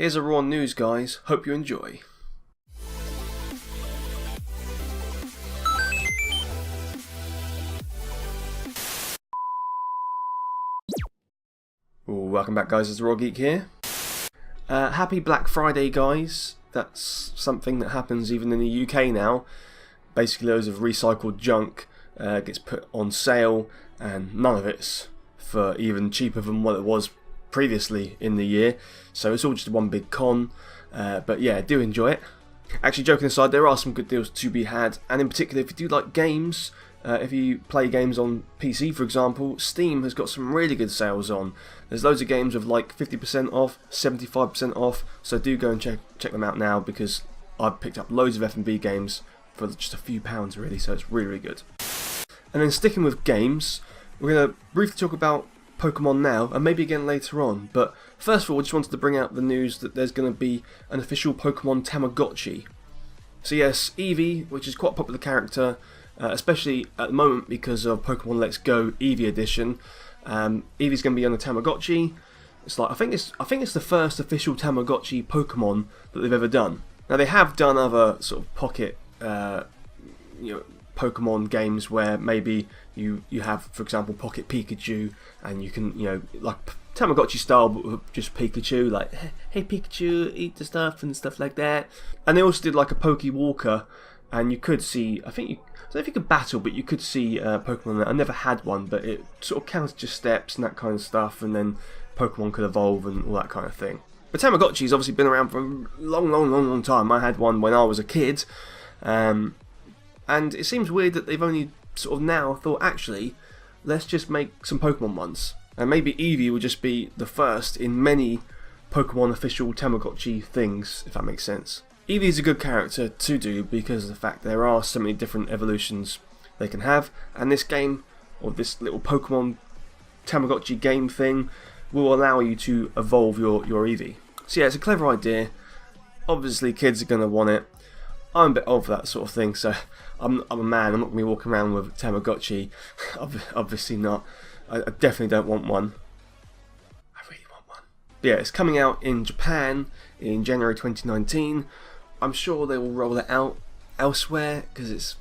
Here's a raw news, guys. Hope you enjoy. Welcome back, guys. It's the Raw Geek here. Happy Black Friday, guys. That's something that happens even in the UK now. Basically, loads of recycled junk gets put on sale, and none of it's for even cheaper than what it was previously in the year. So it's all just one big con. But yeah, do enjoy it. Actually, joking aside, there are some good deals to be had, and in particular, if you do like games, if you play games on PC, for example, Steam has got some really good sales on. There's loads of games with like 50% off, 75% off, so do go and check them out now, because I've picked up loads of F&B games for just a few pounds really, so it's really, really good. And then sticking with games, we're going to briefly talk about Pokemon now, and maybe again later on, but first of all, I just wanted to bring out the news that there's going to be an official Pokemon Tamagotchi. So yes, Eevee, which is quite a popular character, especially at the moment because of Pokemon Let's Go Eevee Edition. Eevee's going to be on the Tamagotchi. It's like I think it's the first official Tamagotchi Pokemon that they've ever done. Now they have done other sort of pocket, Pokemon games where maybe you have, for example, Pocket Pikachu, and you can, like Tamagotchi style, but with just Pikachu, like, hey Pikachu, eat the stuff and stuff like that. And they also did like a Poke Walker, and you could see, I don't know if you could battle, but you could see Pokemon there. I never had one, but it sort of counted your steps and that kind of stuff, and then Pokemon could evolve and all that kind of thing. But Tamagotchi's obviously been around for a long time. I had one when I was a kid, and it seems weird that they've only sort of now thought, actually, let's just make some Pokemon ones. And maybe Eevee will just be the first in many Pokemon official Tamagotchi things, if that makes sense. Eevee is a good character to do because of the fact there are so many different evolutions they can have, and this game, or this little Pokemon Tamagotchi game thing, will allow you to evolve your Eevee. So yeah, it's a clever idea. Obviously kids are going to want it. I'm a bit old for that sort of thing, so I'm a man, I'm not going to be walking around with Tamagotchi. Obviously not. I definitely don't want one. I really want one. But yeah, it's coming out in Japan in January 2019. I'm sure they will roll it out elsewhere, because it's,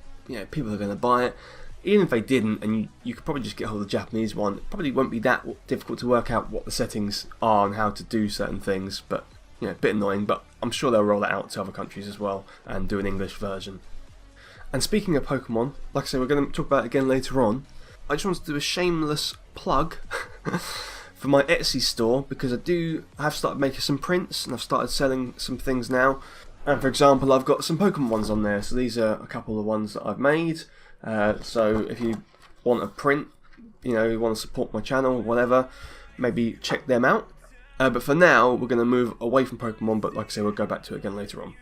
people are going to buy it. Even if they didn't, and you could probably just get hold of the Japanese one, it probably won't be that difficult to work out what the settings are and how to do certain things, but a bit annoying, but I'm sure they'll roll it out to other countries as well and do an English version. And speaking of Pokemon, like I say, we're going to talk about it again later on. I just wanted to do a shameless plug for my Etsy store, because I have started making some prints and I've started selling some things now. And for example, I've got some Pokemon ones on there, so these are a couple of ones that I've made. So if you want a print, you want to support my channel, whatever, maybe check them out. But for now, we're going to move away from Pokemon, but like I say, we'll go back to it again later on.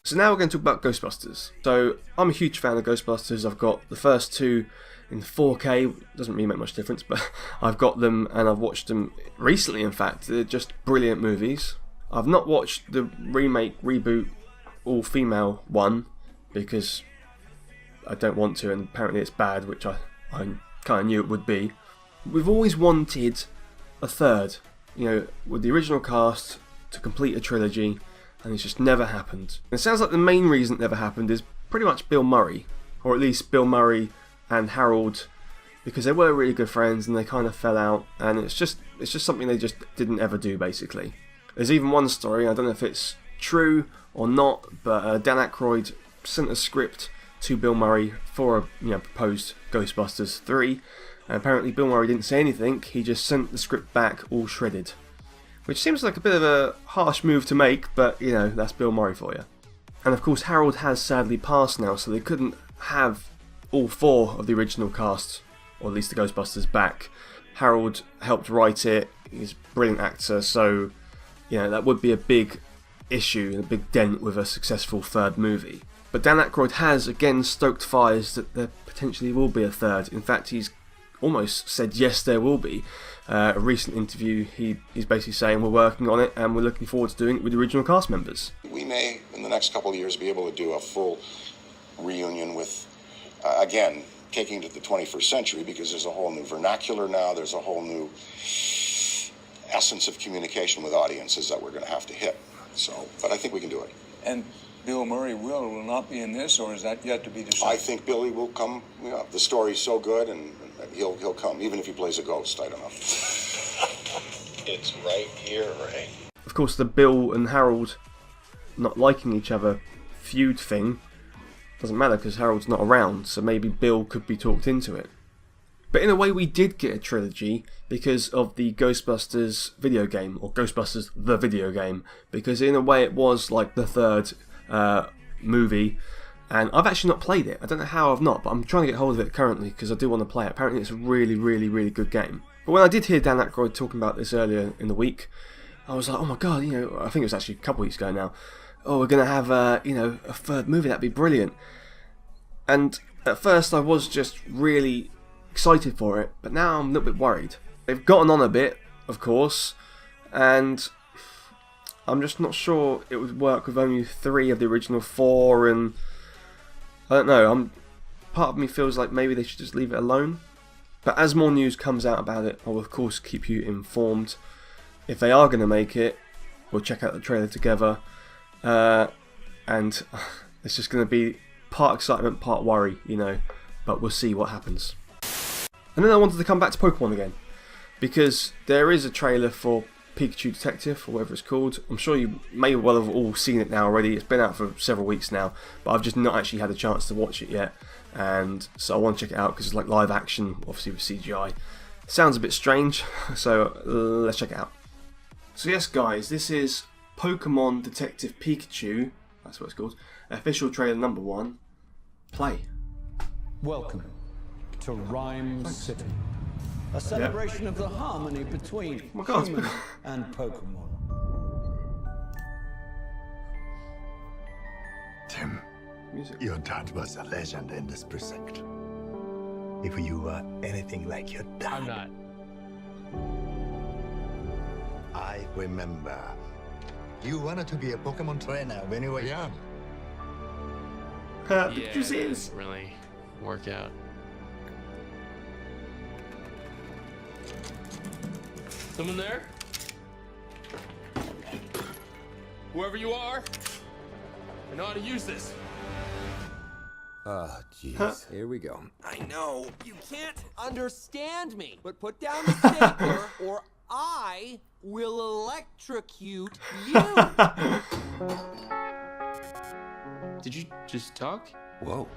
So now we're going to talk about Ghostbusters. So I'm a huge fan of Ghostbusters. I've got the first two in 4K, doesn't really make much difference, but I've got them and I've watched them recently, in fact. They're just brilliant movies. I've not watched the remake, reboot, all-female one, because I don't want to, and apparently it's bad, which I kind of knew it would be. We've always wanted a third, with the original cast to complete a trilogy, and it's just never happened. And it sounds like the main reason it never happened is pretty much Bill Murray, or at least Bill Murray and Harold, because they were really good friends and they kind of fell out, and it's just something they just didn't ever do, basically. There's even one story, I don't know if it's true or not, but Dan Aykroyd sent a script to Bill Murray for a proposed Ghostbusters 3, and apparently Bill Murray didn't say anything, he just sent the script back all shredded. Which seems like a bit of a harsh move to make, but that's Bill Murray for you. And of course Harold has sadly passed now, so they couldn't have all four of the original cast, or at least the Ghostbusters, back. Harold helped write it, he's a brilliant actor, so that would be a big issue and a big dent with a successful third movie. But Dan Aykroyd has again stoked fires that there potentially will be a third. In fact, he's almost said yes, there will be. A recent interview, he's basically saying we're working on it and we're looking forward to doing it with the original cast members. We may, in the next couple of years, be able to do a full reunion with, again, taking it to the 21st century, because there's a whole new vernacular now, there's a whole new essence of communication with audiences that we're going to have to hit. So, but I think we can do it. And Bill Murray will not be in this, or is that yet to be decided? I think Billy will come. You know, the story's so good, and he'll come, even if he plays a ghost. I don't know. It's right here, Ray. Of course, the Bill and Harold not liking each other feud thing doesn't matter because Harold's not around, so maybe Bill could be talked into it. But in a way, we did get a trilogy because of the Ghostbusters video game, or Ghostbusters the video game, because in a way it was like the third movie, and I've actually not played it. I don't know how I've not, but I'm trying to get hold of it currently because I do want to play it. Apparently it's a really, really, really good game. But when I did hear Dan Aykroyd talking about this earlier in the week, I was like, oh my god, I think it was actually a couple weeks ago now. Oh, we're going to have a third movie, that'd be brilliant. And at first I was just really excited for it, but now I'm a little bit worried. They've gotten on a bit, of course, and I'm just not sure it would work with only 3 of the original 4, and I don't know, part of me feels like maybe they should just leave it alone. But as more news comes out about it, I will of course keep you informed. If they are going to make it, we'll check out the trailer together, and it's just going to be part excitement, part worry, but we'll see what happens. And then I wanted to come back to Pokemon again, because there is a trailer for Pikachu Detective, or whatever it's called. I'm sure you may well have all seen it now already. It's been out for several weeks now, but I've just not actually had a chance to watch it yet, and so I want to check it out because it's like live action, obviously with CGI. Sounds a bit strange, so let's check it out. So yes guys, this is Pokemon Detective Pikachu, that's what it's called, official trailer number 1. Play. Welcome to Rhyme City, a celebration of the harmony between human and Pokemon. Tim, Music. your dad was a legend in this precinct. If you were anything like your dad... I'm not. I remember. You wanted to be a Pokemon trainer when you were young. Yeah, it didn't really work out. Someone there? Whoever you are, I know how to use this. Oh, jeez. Here we go. I know, you can't understand me, but put down the stapler or I will electrocute you. Did you just talk? Whoa.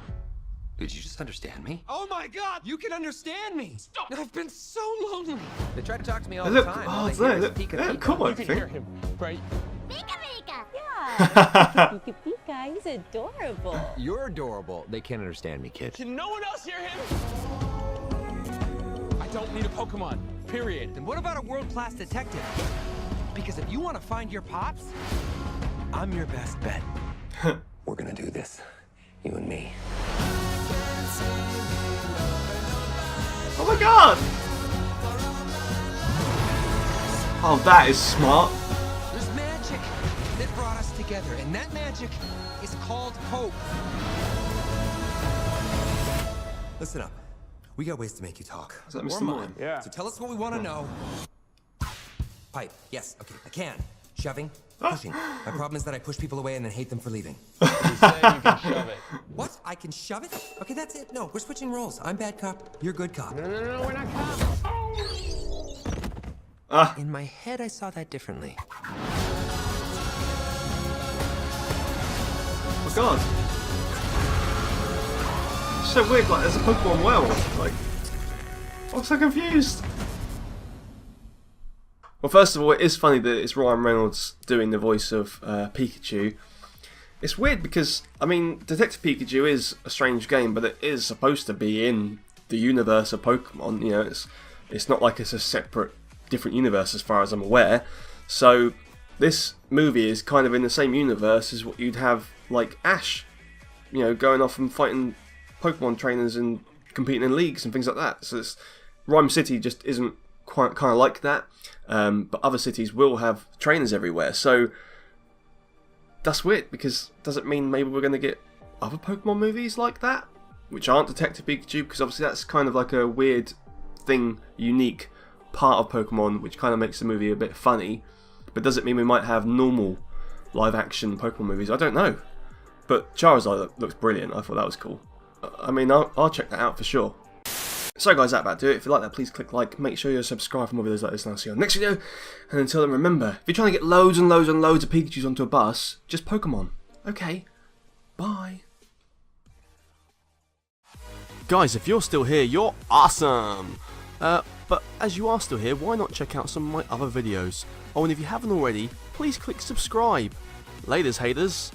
Did you just understand me? Oh my god, you can understand me. Stop. I've been so lonely. They try to talk to me all Look, the time. oh, look, come on, You can hear him, right? Pika Pika! Yeah! Pika Pika, he's adorable. You're adorable. They can't understand me, kid. Can no one else hear him? I don't need a Pokemon, period. Then what about a world-class detective? Because if you want to find your pops, I'm your best bet. We're gonna do this. You and me. Oh my god! Oh, that is smart. There's magic that brought us together, and that magic is called hope. Listen up. We got ways to make you talk. Is that Mr. Or mine. Mime? Yeah. So tell us what we want to know. Pipe. Yes. Okay. I can. Shoving. Pushing. My problem is that I push people away and then hate them for leaving. You say you can shove it. What? I can shove it? Okay, that's it. No, we're switching roles. I'm bad cop. You're good cop. No, we're not cops. In my head, I saw that differently. Oh my god. It's so weird, like there's a Pokemon world. Like, I'm so confused. Well, first of all, it is funny that it's Ryan Reynolds doing the voice of Pikachu. It's weird because, I mean, Detective Pikachu is a strange game, but it is supposed to be in the universe of Pokemon. It's not like it's a separate, different universe as far as I'm aware. So this movie is kind of in the same universe as what you'd have, like Ash, going off and fighting Pokemon trainers and competing in leagues and things like that. So Rhyme City just isn't quite kind of like that. But other cities will have trainers everywhere, so that's weird, because does it mean maybe we're going to get other Pokemon movies like that, which aren't Detective Pikachu? Because obviously that's kind of like a weird thing, unique part of Pokemon, which kind of makes the movie a bit funny. But does it mean we might have normal live-action Pokemon movies? I don't know. But Charizard looks brilliant. I thought that was cool. I mean, I'll check that out for sure. So guys, that about do it. If you like that, please click like. Make sure you're subscribed for more videos like this, and I'll see you on the next video. And until then, remember, if you're trying to get loads and loads and loads of Pikachus onto a bus, just Pokemon. Okay, bye. Guys, if you're still here, you're awesome! But as you are still here, why not check out some of my other videos? Oh, and if you haven't already, please click subscribe. Laters, haters.